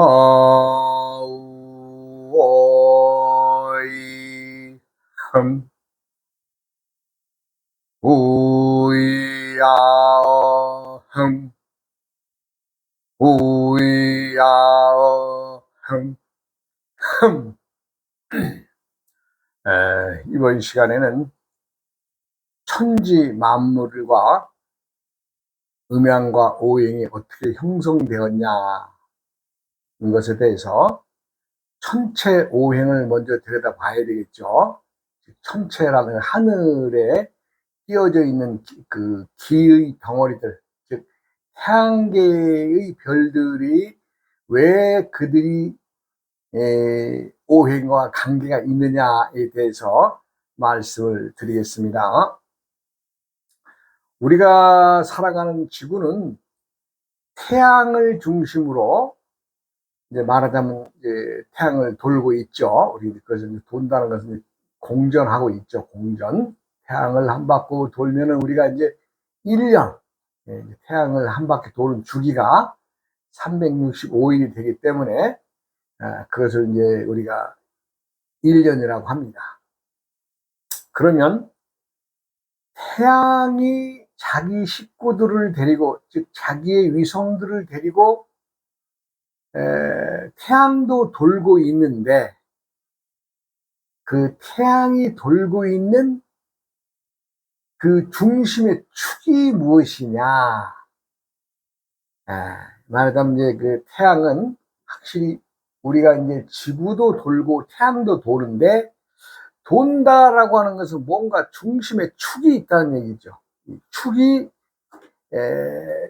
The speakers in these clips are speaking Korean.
어이 흠 우야어 우야어 흠 이번 시간에는 천지 만물과 음양과 오행이 어떻게 형성되었냐 이것에 대해서 천체 오행을 먼저 들여다봐야 되겠죠. 천체라는 하늘에 띄어져 있는 그 기의 덩어리들, 즉 태양계의 별들이 왜 그들이 오행과 관계가 있느냐에 대해서 말씀을 드리겠습니다. 우리가 살아가는 지구는 태양을 중심으로 이제 말하자면 이제 태양을 돌고 있죠. 우리 그것을 돈다는 것은 공전하고 있죠. 공전. 태양을 한 바퀴 돌면은 우리가 이제 1년, 태양을 한 바퀴 도는 주기가 365일이 되기 때문에 그것을 이제 우리가 1년이라고 합니다. 그러면 태양이 자기 식구들을 데리고, 즉 자기의 위성들을 데리고 태양도 돌고 있는데, 그 태양이 돌고 있는 그 중심의 축이 무엇이냐? 말하자면 이제 그 태양은 확실히 우리가 이제 지구도 돌고 태양도 도는데, 돈다라고 하는 것은 뭔가 중심에 축이 있다는 얘기죠. 이 축이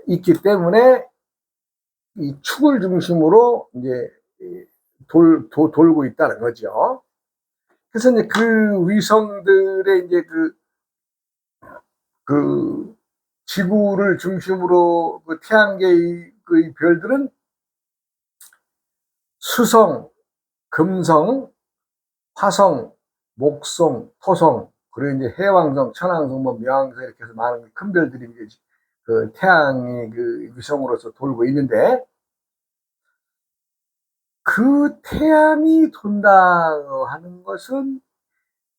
있기 때문에 이 축을 중심으로 이제 돌고 있다는 거죠. 그래서 이제 그 위성들의 이제 그 지구를 중심으로 그 태양계의 그 별들은 수성, 금성, 화성, 목성, 토성, 그리고 이제 해왕성, 천왕성, 뭐 명왕성 이렇게 해서 많은 큰 별들이 이제 그 태양이 그 위성으로서 돌고 있는데, 그 태양이 돈다고 하는 것은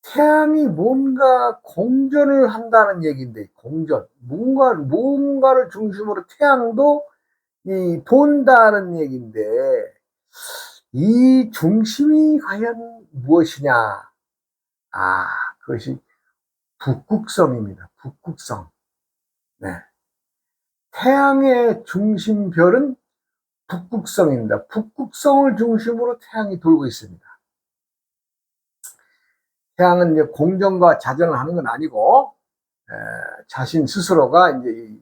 태양이 뭔가 공전을 한다는 얘기인데, 공전, 뭔가를 중심으로 태양도 이 돈다는 얘기인데, 이 중심이 과연 무엇이냐? 그것이 북극성입니다. 북극성. 네. 태양의 중심별은 북극성입니다. 북극성을 중심으로 태양이 돌고 있습니다. 태양은 이제 공전과 자전을 하는 건 아니고, 자신 스스로가 이제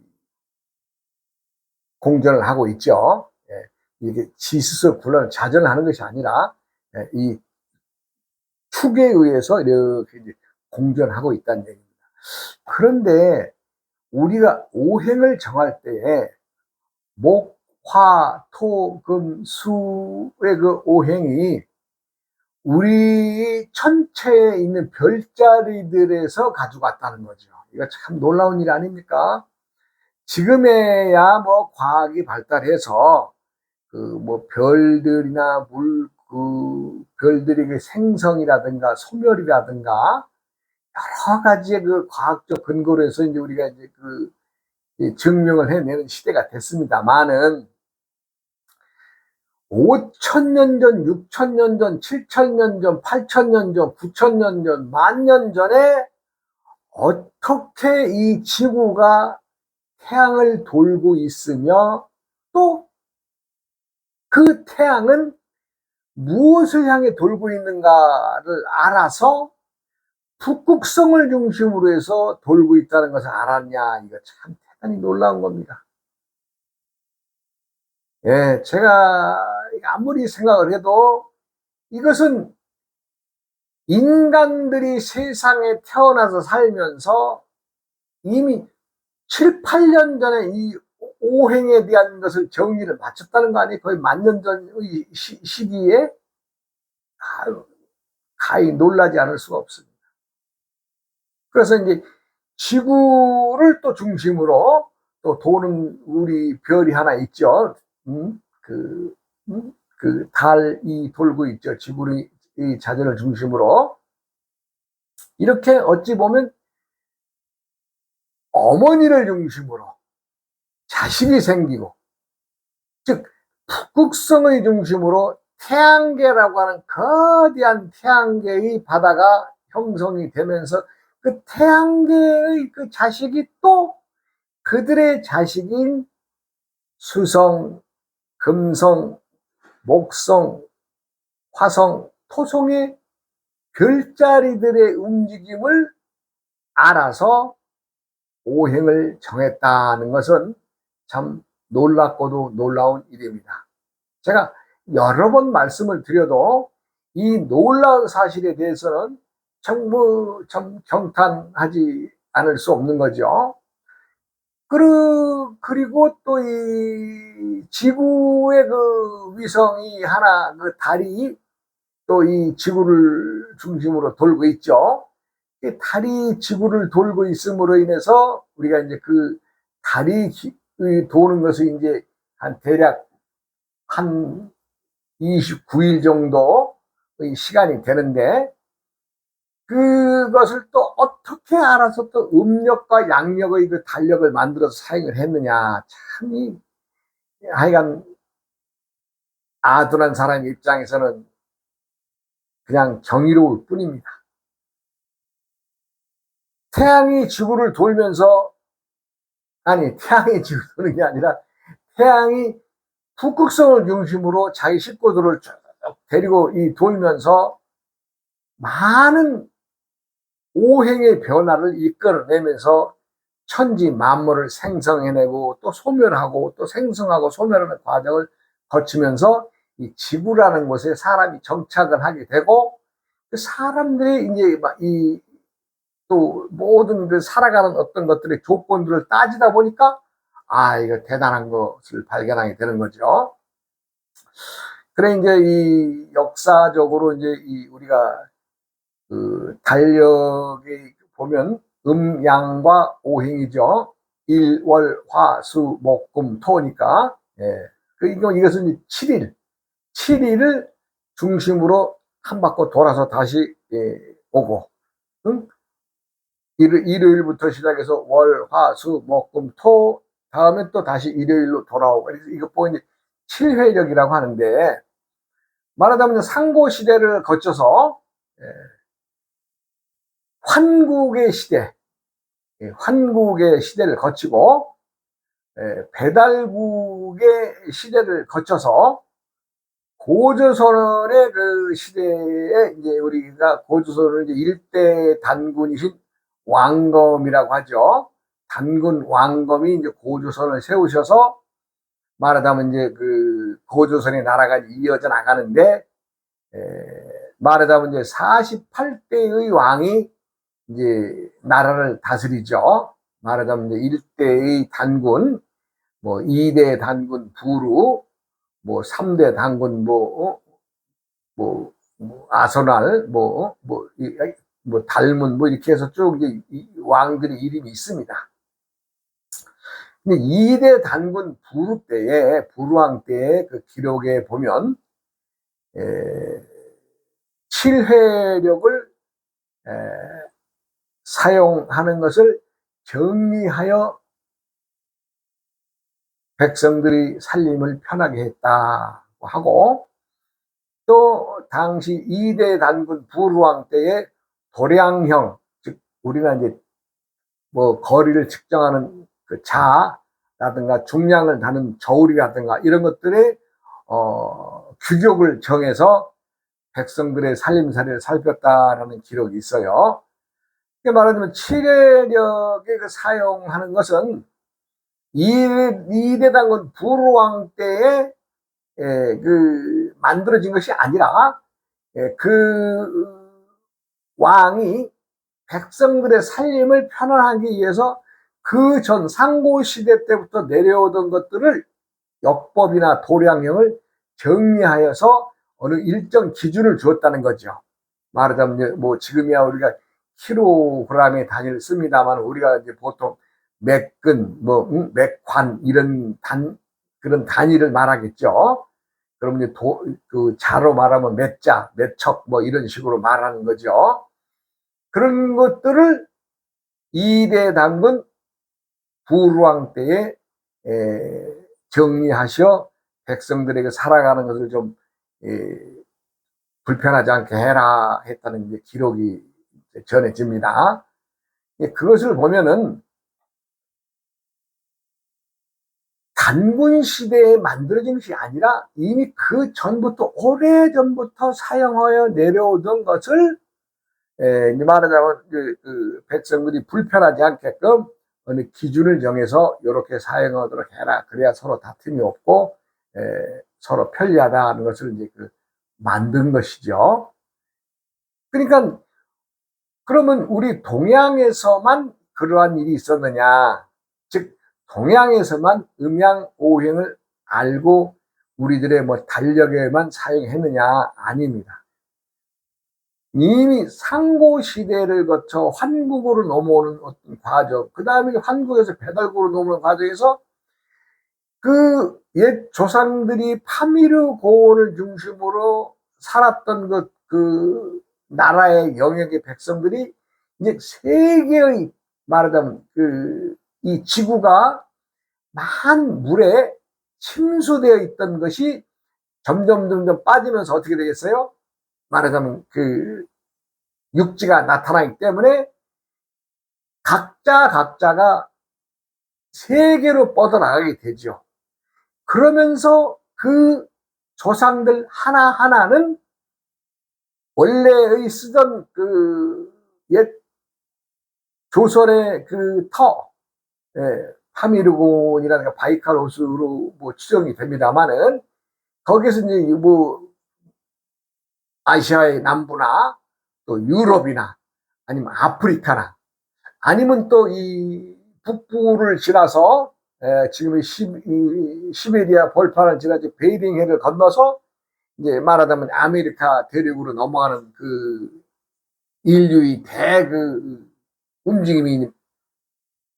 공전을 하고 있죠. 이게 지 스스로 굴러 자전을 하는 것이 아니라, 이 축에 의해서 이렇게 이제 공전하고 있다는 얘기입니다. 그런데 우리가 오행을 정할 때에 목, 화, 토, 금, 수의 그 오행이 우리 천체에 있는 별자리들에서 가져갔다는 거죠. 이거 참 놀라운 일 아닙니까? 지금에야 뭐 과학이 발달해서 그 뭐 별들이나 그 별들의 그 생성이라든가 소멸이라든가 여러 가지의 그 과학적 근거로 해서 이제 우리가 이제 증명을 해내는 시대가 됐습니다만은, 5,000년 전, 6,000년 전, 7,000년 전, 8,000년 전, 9,000년 전, 10,000년 전에 어떻게 이 지구가 태양을 돌고 있으며, 또 그 태양은 무엇을 향해 돌고 있는가를 알아서 북극성을 중심으로 해서 돌고 있다는 것을 알았냐? 이거 참 대단히 놀라운 겁니다. 제가 아무리 생각을 해도 이것은 인간들이 세상에 태어나서 살면서 이미 7, 8년 전에 이 오행에 대한 것을 정리를 마쳤다는 거 아니에요? 거의 10,000년 전의 시기에. 가히 놀라지 않을 수가 없습니다. 그래서 이제 지구를 또 중심으로 또 도는 우리 별이 하나 있죠. 그 달이 돌고 있죠. 지구의 이 자전을 중심으로. 이렇게 어찌 보면 어머니를 중심으로 자식이 생기고, 즉 북극성의 중심으로 태양계라고 하는 거대한 태양계의 바다가 형성이 되면서 그 태양계의 그 자식이 또 그들의 자식인 수성, 금성, 목성, 화성, 토성의 별자리들의 움직임을 알아서 오행을 정했다는 것은 참 놀랍고도 놀라운 일입니다. 제가 여러 번 말씀을 드려도 이 놀라운 사실에 대해서는 참 경탄하지 않을 수 없는 거죠. 그리고 또 이 지구의 그 위성이 하나, 그 달이 또 이 지구를 중심으로 돌고 있죠. 이 달이 지구를 돌고 있음으로 인해서 우리가 이제 그 달이 도는 것이 이제 한 대략 한 29일 정도의 시간이 되는데, 그것을 또 어떻게 알아서 또 음력과 양력의 그 달력을 만들어서 사용을 했느냐. 참, 하여간 아둔한 사람 입장에서는 그냥 경이로울 뿐입니다. 태양이 지구를 돌면서, 아니, 태양이 지구를 도는 게 아니라 태양이 북극성을 중심으로 자기 식구들을 쭉 데리고 돌면서 많은 오행의 변화를 이끌어내면서 천지 만물을 생성해내고 또 소멸하고 또 생성하고 소멸하는 과정을 거치면서 이 지구라는 곳에 사람이 정착을 하게 되고, 그 사람들이 이제 또 모든 그 살아가는 어떤 것들의 조건들을 따지다 보니까 이거 대단한 것을 발견하게 되는 거죠. 그래 이제 이 역사적으로 이제 우리가 그 달력에 보면 음양과 오행이죠. 일, 월, 화, 수, 목, 금, 토니까. 예. 이것은 7일을 중심으로 한 바퀴 돌아서 다시 오고, 응? 일요일부터 시작해서 월, 화, 수, 목, 금, 토, 다음에 또 다시 일요일로 돌아오고. 그래서 이거 보고 이제 7회력이라고 하는데, 말하자면 상고시대를 거쳐서 환국의 시대, 환국의 시대를 거치고 배달국의 시대를 거쳐서 고조선의 그 시대에 이제 우리가 고조선을 이제 일대 단군이신 왕검이라고 하죠. 단군 왕검이 이제 고조선을 세우셔서 말하자면 이제 그 고조선의 나라가 이어져 나가는데, 말하자면 이제 48대의 왕이 이제 나라를 다스리죠. 말하자면 이제 1대의 단군, 뭐 2대 단군 부루, 뭐 3대 단군 아선알, 달문 이렇게 해서 쭉 이제 왕들의 이름이 있습니다. 근데 2대 단군 부루 때에, 부루왕 때의 그 기록에 보면 7회력을 사용하는 것을 정리하여 백성들이 살림을 편하게 했다고 하고, 또 당시 2대 단군 부루왕 때의 도량형, 즉 우리가 이제 뭐 거리를 측정하는 그 자라든가 중량을 다는 저울이라든가 이런 것들의 규격을 정해서 백성들의 살림살이를 살폈다라는 기록이 있어요. 말하자면 7회력에 사용하는 것은 2대 단군 부루왕 때에 그 만들어진 것이 아니라 그 왕이 백성들의 살림을 편안하기 위해서 그 전 상고시대 때부터 내려오던 것들을 역법이나 도량형을 정리하여서 어느 일정 기준을 주었다는 거죠. 말하자면 뭐 지금이야 우리가 킬로그램의 단위를 씁니다만, 우리가 이제 보통 맥근, 맥관 이런 그런 단위를 말하겠죠. 그럼 이제 그 자로 말하면 몇 자, 몇 척, 뭐 이런 식으로 말하는 거죠. 그런 것들을 이대 당군 부루왕 때에 정리하시어 백성들에게 살아가는 것을 좀 불편하지 않게 해라 했다는 이제 기록이 전해집니다. 그것을 보면은 단군 시대에 만들어진 것이 아니라 이미 그 전부터 오래 전부터 사용하여 내려오던 것을 이제 말하자면 그 백성들이 불편하지 않게끔 어느 기준을 정해서 이렇게 사용하도록 해라. 그래야 서로 다툼이 없고 서로 편리하다는 것을 이제 만든 것이죠. 그러니까 그러면 우리 동양에서만 그러한 일이 있었느냐? 즉 동양에서만 음양오행을 알고 우리들의 뭐 달력에만 사용했느냐? 아닙니다. 이미 상고 시대를 거쳐 환국으로 넘어오는 어떤 과정, 그 다음에 환국에서 배달국으로 넘어오는 과정에서 그 옛 조상들이 파미르 고원을 중심으로 살았던 그 나라의 영역의 백성들이 이제 세계의 말하자면 이 지구가 많은 물에 침수되어 있던 것이 점점 빠지면서 어떻게 되겠어요? 말하자면 육지가 나타나기 때문에 각자가 세계로 뻗어나가게 되죠. 그러면서 그 조상들 하나하나는 원래의 쓰던 옛 조선의 파미르곤이라든가 바이칼 호수로 뭐 추정이 됩니다만은 거기서 이제 뭐 아시아의 남부나 또 유럽이나 아니면 아프리카나 아니면 또 이 북부를 지나서 지금의 시베리아 벌판을 지나서 베이링해를 건너서 이제 말하자면 아메리카 대륙으로 넘어가는 인류의 움직임이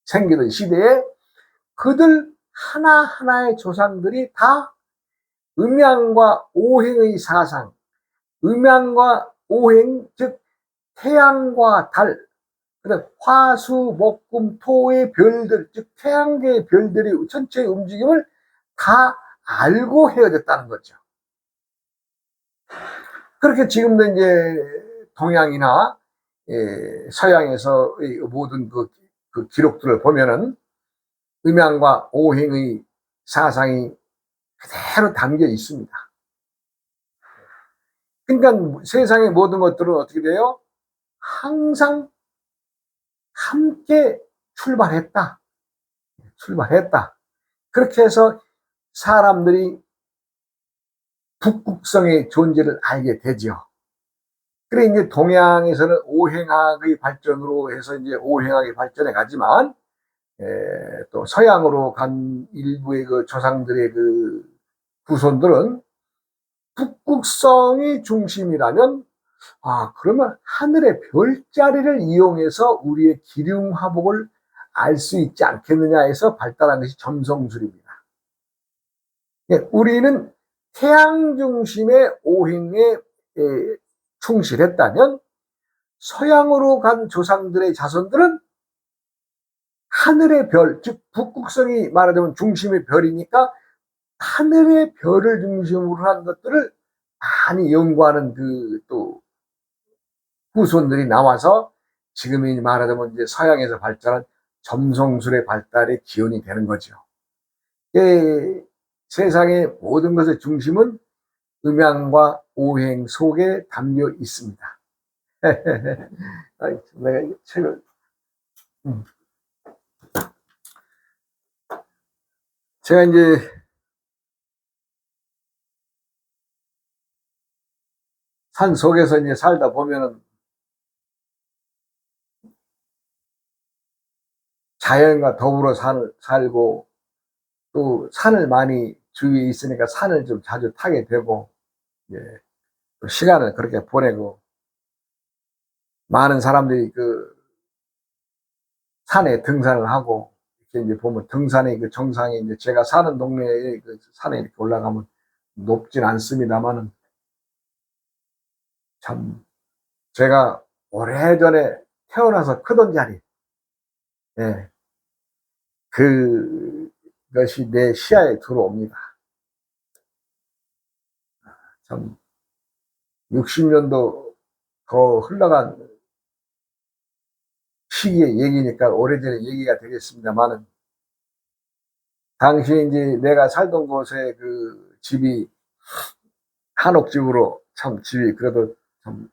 생기던 시대에 그들 하나하나의 조상들이 다 음양과 오행의 사상, 음양과 오행, 즉 태양과 달, 그다음 화수, 목금, 토의 별들, 즉 태양계의 별들이 전체의 움직임을 다 알고 헤어졌다는 거죠. 그렇게 지금도 이제 동양이나 서양에서의 모든 그 기록들을 보면은 음양과 오행의 사상이 그대로 담겨 있습니다. 그러니까 세상의 모든 것들은 어떻게 돼요? 항상 함께 출발했다. 그렇게 해서 사람들이 북극성의 존재를 알게 되죠. 그래 이제 동양에서는 오행학의 발전으로 해서 이제 오행학이 발전해 가지만 또 서양으로 간 일부의 그 조상들의 그 후손들은 북극성이 중심이라면 그러면 하늘의 별자리를 이용해서 우리의 기륭화복을 알 수 있지 않겠느냐 해서 발달한 것이 점성술입니다. 우리는 태양 중심의 오행에 충실했다면 서양으로 간 조상들의 자손들은 하늘의 별, 즉 북극성이 말하자면 중심의 별이니까 하늘의 별을 중심으로 한 것들을 많이 연구하는 또 후손들이 나와서 지금이 말하자면 이제 서양에서 발달한 점성술의 발달의 기원이 되는 거죠. 세상의 모든 것의 중심은 음양과 오행 속에 담겨 있습니다. 내가 책을 제가 이제 산 속에서 이제 살다 보면은 자연과 더불어 살고 또 산을 많이 주위에 있으니까 산을 좀 자주 타게 되고 또 시간을 그렇게 보내고 많은 사람들이 산에 등산을 하고 이렇게 이제 보면 등산의 정상에 이제 제가 사는 동네에 산에 이렇게 올라가면 높진 않습니다만은 참 제가 오래전에 태어나서 크던 자리, 예, 그것이 내 시야에 들어옵니다. 참 60년도 더 흘러간 시기의 얘기니까 오래전의 얘기가 되겠습니다만은, 당시에 이제 내가 살던 곳에 그 집이 한옥집으로, 참 집이 그래도 참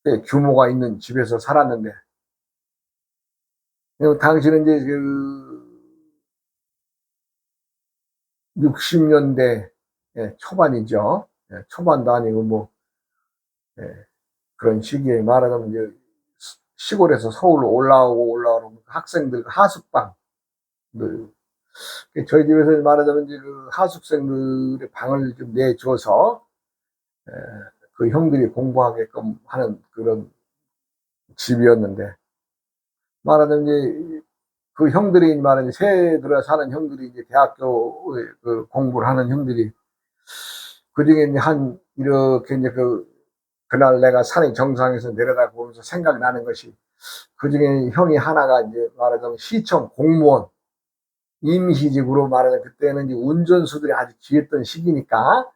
꽤 규모가 있는 집에서 살았는데, 당시는 이제 그 60년대 초반이죠. 초반도 아니고 뭐 그런 시기에 말하자면 이제 시골에서 서울로 올라오는 학생들 하숙방, 저희 집에서 말하자면 이제 그 하숙생들의 방을 좀 내줘서 그 형들이 공부하게끔 하는 그런 집이었는데, 말하자면 이제 그 형들이 말하자면 새 들어 사는 형들이 이제 대학교에 그 공부를 하는 형들이, 그 중에 이제 이렇게 이제 그날 내가 산의 정상에서 내려다 보면서 생각이 나는 것이, 그 중에 형이 하나가 이제 말하자면 시청 공무원, 임시직으로 말하자면 그때는 이제 운전수들이 아주 귀했던 시기니까,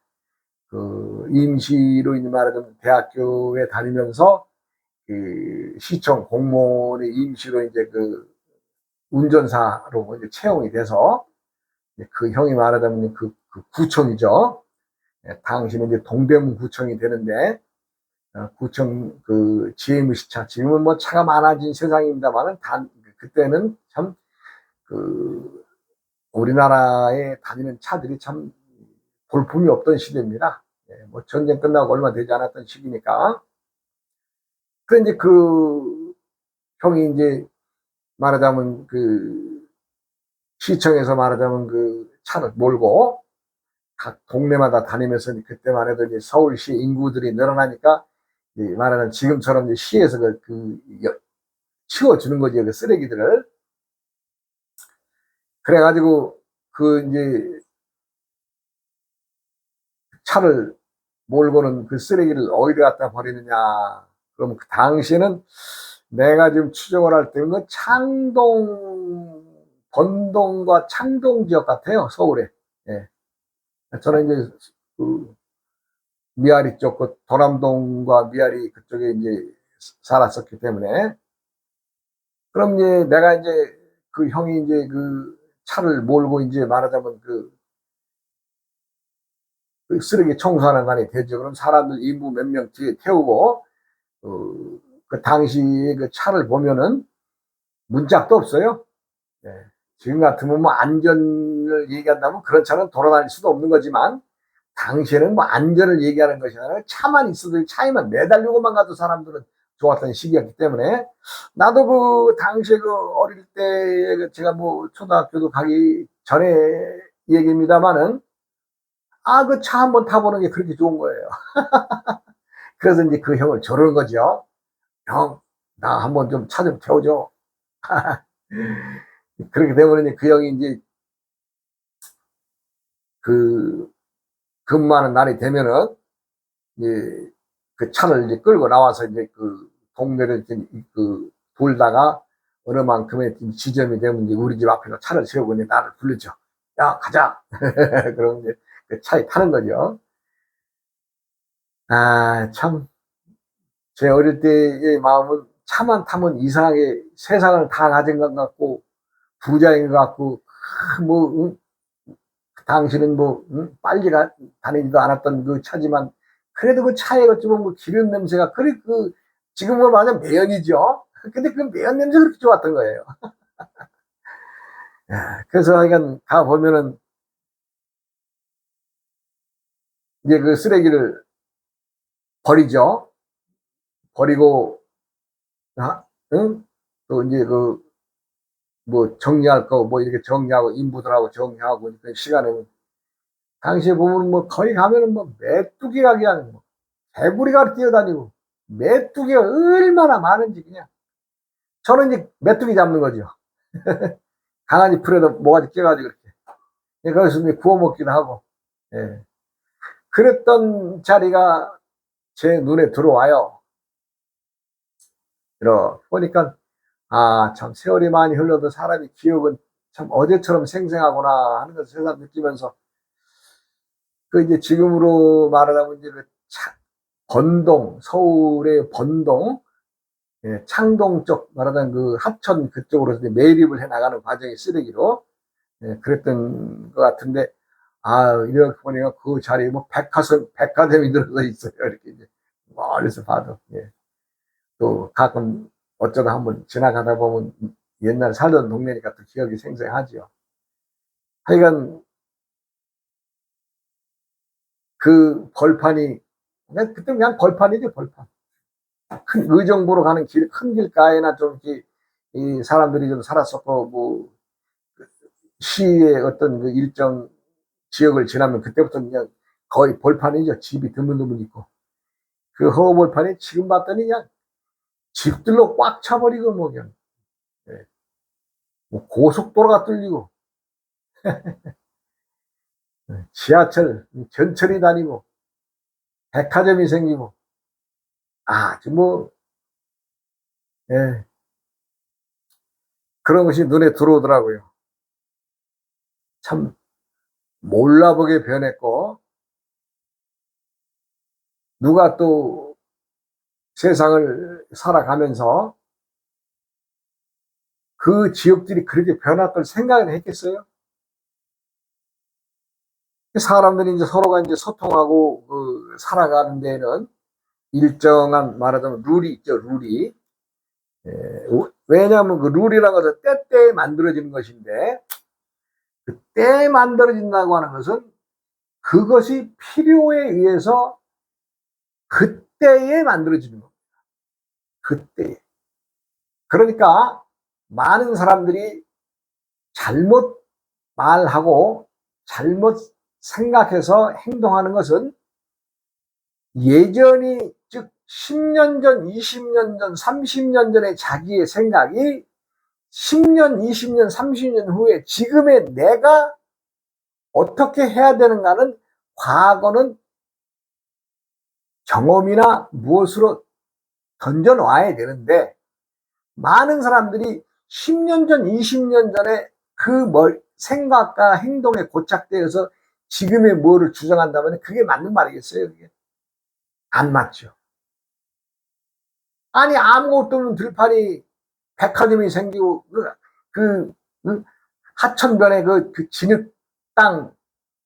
그 임시로 이제 말하자면 대학교에 다니면서 그 시청 공무원의 임시로 이제 그 운전사로 이제 채용이 돼서, 그 형이 말하자면 그 구청이죠. 당시는 이제 동대문 구청이 되는데, 구청 그 GMC차, 지금은 뭐 차가 많아진 세상입니다만은 그때는 참 그 우리나라에 다니는 차들이 참 볼품이 없던 시대입니다. 뭐 전쟁 끝나고 얼마 되지 않았던 시기니까. 그 이제 그 형이 이제 말하자면 그 시청에서 말하자면 그 차를 몰고 각 동네마다 다니면서, 그때만 해도 이제 서울시 인구들이 늘어나니까 말하자면 지금처럼 이제 시에서 치워주는 거지, 그 쓰레기들을. 그래가지고 그 이제 차를 몰고는 그 쓰레기를 어디다 갖다 버리느냐. 그럼 그 당시에는 내가 지금 추정을 할 때는 그 창동, 번동과 창동 지역 같아요, 서울에. 예. 저는 이제 그 미아리 쪽, 그 도남동과 미아리 그쪽에 이제 살았었기 때문에. 그럼 이제 내가 이제 그 형이 이제 그 차를 몰고 이제 말하자면 그 쓰레기 청소하는 날이 되죠. 그럼 사람들 인부 몇 명 뒤에 태우고, 그 당시에 그 차를 보면은 문짝도 없어요. 예. 지금 같으면 뭐 안전을 얘기한다면 그런 차는 돌아다닐 수도 없는 거지만, 당시에는 뭐 안전을 얘기하는 것이 아니라 차만 있어도, 차에만 매달리고만 가도 사람들은 좋았던 시기였기 때문에, 나도 그 당시에 그 어릴 때 제가 뭐 초등학교도 가기 전에 얘기입니다만은, 그 차 한번 타보는 게 그렇게 좋은 거예요. 그래서 이제 그 형을 조르는 거죠. 형, 나 한번 좀 차 좀 태워줘. 그렇게 되면 그 형이 이제 그 근무하는 날이 되면은 이제 그 차를 이제 끌고 나와서 이제 그 동네를 돌다가 어느 만큼의 지점이 되면 이제 우리 집 앞에서 차를 세우고 이제 나를 부르죠. 야, 가자. 그럼 이제 그 차에 타는 거죠. 참, 제 어릴 때의 마음은 차만 타면 이상하게 세상을 다 가진 것 같고, 부자인 것 같고, 뭐, 당신은 뭐, 빨리 다니지도 않았던 그 차지만, 그래도 그 차에 어쩌면 그 기름 냄새가, 지금으로 말하면 매연이죠. 근데 그 매연 냄새가 그렇게 좋았던 거예요. 그래서 하여간 가보면은, 이제 그 쓰레기를 버리죠. 버리고, 응? 또 이제 뭐 정리할 거, 뭐 이렇게 정리하고, 인부들하고 정리하고, 그 시간에, 당시에 보면 뭐 거기 가면은 뭐 메뚜기가 그냥 뭐 개구리가 뛰어다니고, 메뚜기가 얼마나 많은지 그냥. 저는 이제 메뚜기 잡는 거죠. 강아지 풀에도 모가지 끼어가지고 이렇게. 거기서 이제 구워 먹기도 하고. 예. 그랬던 자리가 제 눈에 들어와요. 보니까 참 세월이 많이 흘러도 사람이 기억은 참 어제처럼 생생하구나 하는 것을 새삼 느끼면서 이제 지금으로 말하자면 이제 번동, 서울의 번동, 예, 창동 쪽 말하자면 하천 그쪽으로 이제 매립을 해 나가는 과정의 쓰레기로, 예, 그랬던 것 같은데, 이렇게 보니까 그 자리에 뭐 백화점이 들어서 있어요. 이렇게 이제 멀리서 봐도. 예. 또 가끔 어쩌다 한번 지나가다 보면 옛날 살던 동네니까 또 기억이 생생하지요. 하여간 그 벌판이, 그때 그냥 벌판이죠, 벌판. 큰 의정부로 가는 큰 길가에나 좀 이렇게 이 사람들이 좀 살았었고, 뭐 시의 어떤 일정 지역을 지나면 그때부터 그냥 거의 벌판이죠. 집이 드문드문 있고, 그 허허벌판이 지금 봤더니 그냥 집들로 꽉 차버리고 뭐 그냥, 예, 뭐 고속도로가 뚫리고 지하철 전철이 다니고 백화점이 생기고 아주 뭐, 예, 그런 것이 눈에 들어오더라고요. 참 몰라보게 변했고, 누가 또 세상을 살아가면서 그 지역들이 그렇게 변할 걸 생각을 했겠어요? 사람들이 이제 서로가 이제 소통하고 살아가는 데에는 일정한 말하자면 룰이 있죠, 룰이. 예, 왜냐하면 그 룰이라는 것은 때때에 만들어지는 것인데, 그 때에 만들어진다고 하는 것은 그것이 필요에 의해서 그때에 만들어지는 겁니다. 그때에. 그러니까 많은 사람들이 잘못 말하고 잘못 생각해서 행동하는 것은 예전이, 즉 10년 전, 20년 전, 30년 전의 자기의 생각이 10년, 20년, 30년 후에 지금의 내가 어떻게 해야 되는가는 과거는 경험이나 무엇으로 던져놔야 되는데, 많은 사람들이 10년 전, 20년 전에 그 생각과 행동에 고착되어서 지금의 뭐를 주장한다면 그게 맞는 말이겠어요? 그게 안 맞죠. 아니, 아무것도 없는 들판이 백화점이 생기고, 그 하천변에 진흙 땅,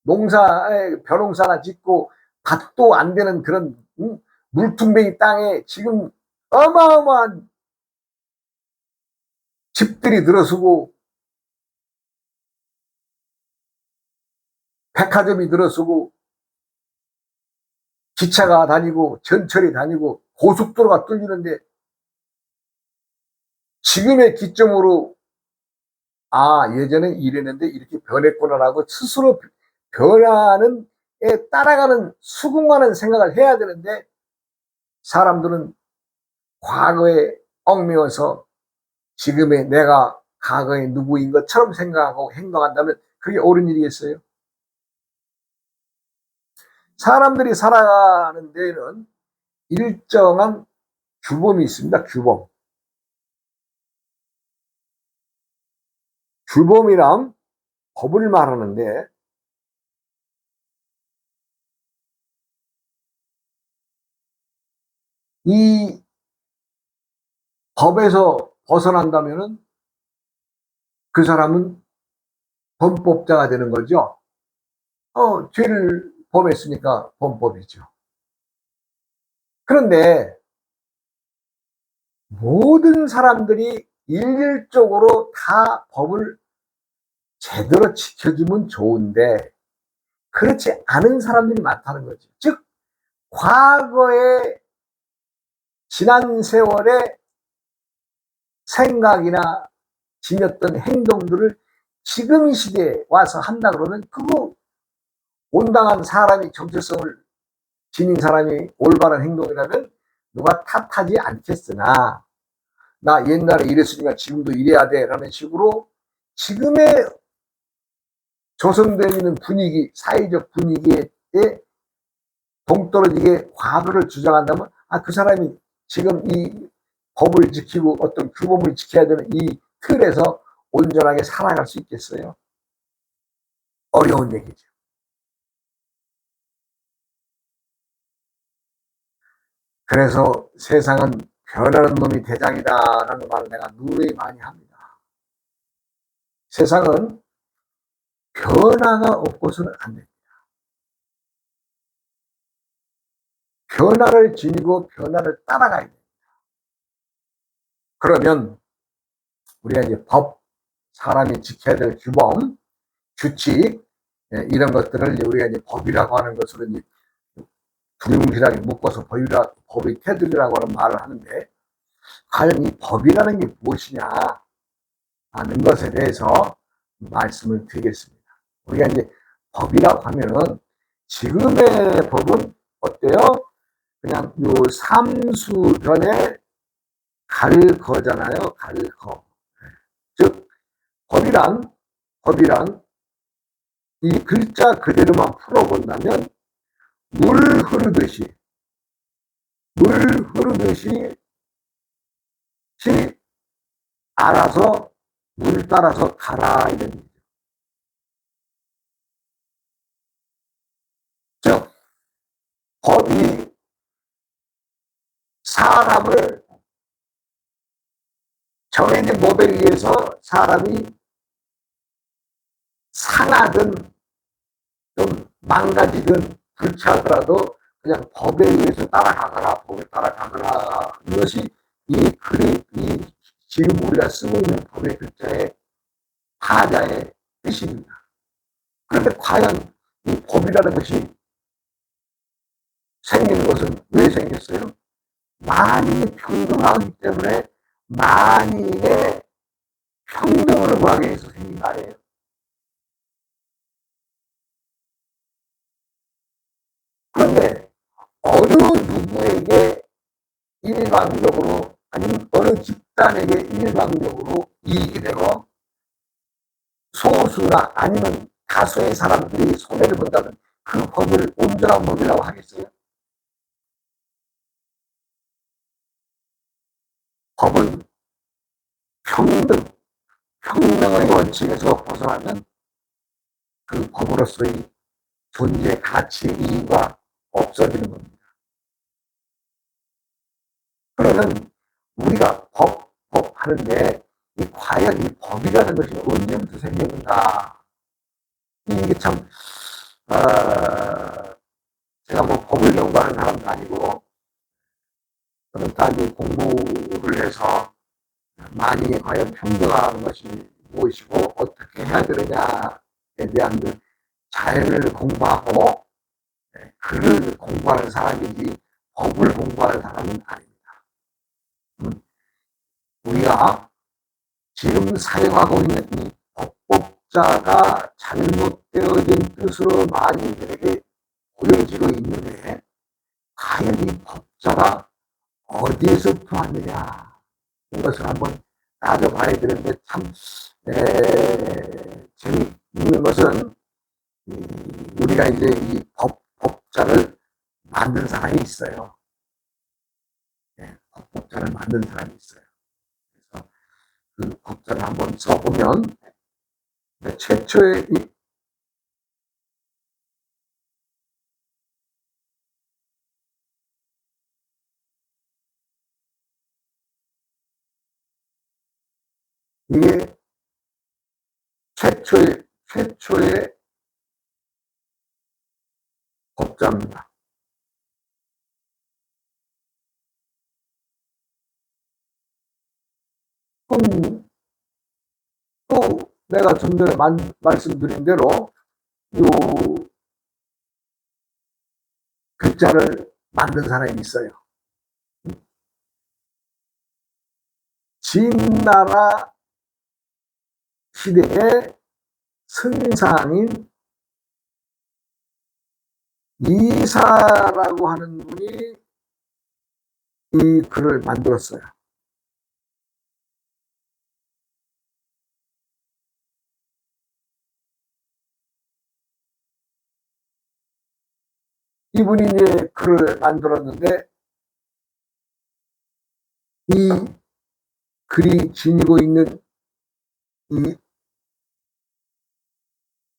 벼농사나 짓고 밭도 안 되는 그런 물퉁뱅이 땅에 지금 어마어마한 집들이 들어서고 백화점이 들어서고 기차가 다니고 전철이 다니고 고속도로가 뚫리는데, 지금의 기점으로 예전에 이랬는데 이렇게 변했구나라고 스스로 변화는 에 따라가는, 수긍하는 생각을 해야 되는데, 사람들은 과거에 얽매여서 지금의 내가 과거의 누구인 것처럼 생각하고 행동한다면 그게 옳은 일이겠어요? 사람들이 살아가는 데에는 일정한 규범이 있습니다. 규범. 규범이란 법을 말하는데, 이 법에서 벗어난다면은 그 사람은 범법자가 되는 거죠. 죄를 범했으니까 범법이죠. 그런데 모든 사람들이 일률적으로 다 법을 제대로 지켜주면 좋은데, 그렇지 않은 사람들이 많다는 거죠. 즉, 과거의 지난 세월의 생각이나 지녔던 행동들을 지금 이 시대에 와서 한다 그러면, 그거 온당한 사람이, 정체성을 지닌 사람이 올바른 행동이라면 누가 탓하지 않겠으나, 나 옛날에 이랬으니까 지금도 이래야 돼 라는 식으로 지금의 조성되어 있는 분위기, 사회적 분위기에 동떨어지게 과거를 주장한다면 그 사람이 지금 이 법을 지키고 어떤 규범을 지켜야 되는 이 틀에서 온전하게 살아갈 수 있겠어요? 어려운 얘기죠. 그래서 세상은 변하는 놈이 대장이다라는 말을 내가 누누이 많이 합니다. 세상은 변화가 없고서는 안 됩니다. 변화를 지니고 변화를 따라가야 됩니다. 그러면 우리가 이제 법, 사람이 지켜야 될 규범, 규칙, 이런 것들을 우리가 이제 법이라고 하는 것으로 이제 두리뭉실하게 묶어서 법의 테두리라고 하는 말을 하는데, 과연 이 법이라는 게 무엇이냐 하는 것에 대해서 말씀을 드리겠습니다. 우리가 이제 법이라고 하면은 지금의 법은 어때요? 그냥 요 삼수변에 갈거잖아요. 갈거. 즉 법이란 이 글자 그대로만 풀어본다면 물 흐르듯이 알아서 물 따라서 가라 이런 얘기죠. 즉 법이 사람을 정해진 법에 의해서 사람이 상하든 좀 망가지든 불쾌하더라도 그냥 법에 의해서 따라가거라, 법에 따라가거라. 이것이 이 지금 우리가 쓰고 있는 법의 글자의 하자의 뜻입니다. 그런데 과연 이 법이라는 것이 생기는 것은 왜 생겼어요? 만인이 평등하기 때문에 만인의 평등을 구하기 위해서 생긴 말이에요. 그런데 어느 누구에게 일방적으로 아니면 어느 집단에게 일방적으로 이익이 되고 소수나 아니면 다수의 사람들이 손해를 본다면 그 법을 온전한 법이라고 하겠어요? 법은 평등, 평등의 원칙에서 벗어나면 그 법으로서의 존재, 가치, 이유가 없어지는 겁니다. 그러면 우리가 법 하는데 과연 이 법이라는 것이 언제부터 생겼는가? 이게 참, 제가 뭐 법을 연구하는 사람도 아니고, 저는 단지 공부를 해서 만인이 과연 평등한 것이 무엇이고 어떻게 해야 되느냐에 대한 그 자연을 공부하고 글을 공부하는 사람이지 법을 공부하는 사람은 아닙니다. 우리가 지금 사용하고 있는 이 법법자가 잘못되어진 뜻으로 만인들에게 보여지고 있는데 과연 이 법자가 어디에서부터 왔느냐 이것을 한번 따져봐야 되는데 참 재미있는 것은 우리가 이제 이 법자를 만든 사람이 있어요. 법자를 만든 사람이 있어요. 그래서 그 법자를 한번 써보면 최초의 이게 최초의 법자입니다. 그럼 또 내가 좀 전에 말씀드린 대로 요 글자를 만든 사람이 있어요. 진나라 시대의 승상인 이사라고 하는 분이 이 글을 만들었어요. 이분이 이제 글을 만들었는데 이 글이 지니고 있는 이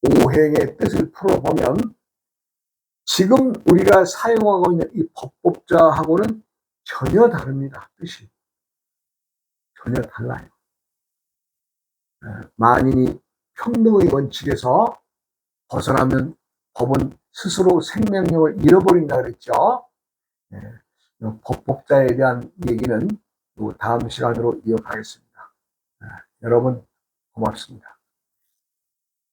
오행의 뜻을 풀어보면 지금 우리가 사용하고 있는 이 법법자하고는 전혀 다릅니다. 뜻이 전혀 달라요. 만인이 평등의 원칙에서 벗어나면 법은 스스로 생명력을 잃어버린다 그랬죠. 법법자에 대한 얘기는 다음 시간으로 이어가겠습니다. 여러분 고맙습니다.